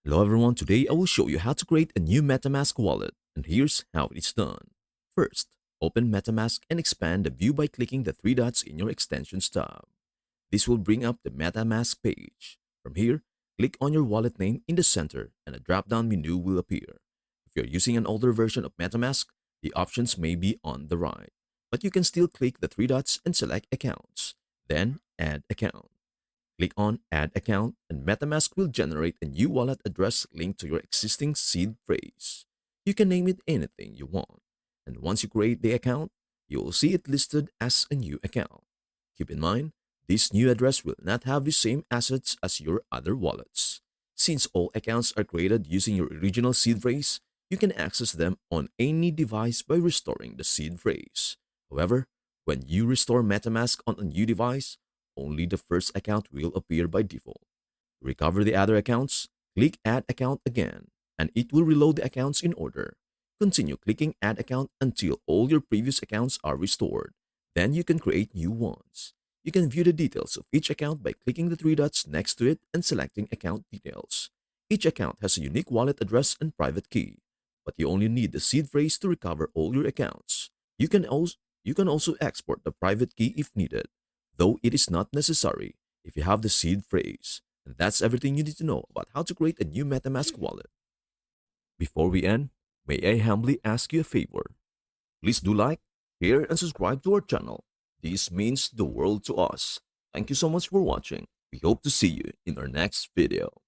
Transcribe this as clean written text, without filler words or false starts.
Hello everyone, today I will show you how to create a new Metamask wallet, and here's how it is done. First, open Metamask and expand the view by clicking the three dots in your Extensions tab. This will bring up the Metamask page. From here, click on your wallet name in the center and a drop-down menu will appear. If you're using an older version of Metamask, the options may be on the right, but you can still click the three dots and select Accounts, then Add Account. Click on Add Account and MetaMask will generate a new wallet address linked to your existing seed phrase. You can name it anything you want. And once you create the account, you will see it listed as a new account. Keep in mind, this new address will not have the same assets as your other wallets. Since all accounts are created using your original seed phrase, you can access them on any device by restoring the seed phrase. However, when you restore MetaMask on a new device, only the first account will appear by default. To recover the other accounts, click Add Account again, and it will reload the accounts in order. Continue clicking Add Account until all your previous accounts are restored. Then you can create new ones. You can view the details of each account by clicking the three dots next to it and selecting Account Details. Each account has a unique wallet address and private key, but you only need the seed phrase to recover all your accounts. You can also export the private key if needed, though it is not necessary if you have the seed phrase. And that's everything you need to know about how to create a new MetaMask wallet. Before we end, may I humbly ask you a favor? Please do like, share, and subscribe to our channel. This means the world to us. Thank you so much for watching. We hope to see you in our next video.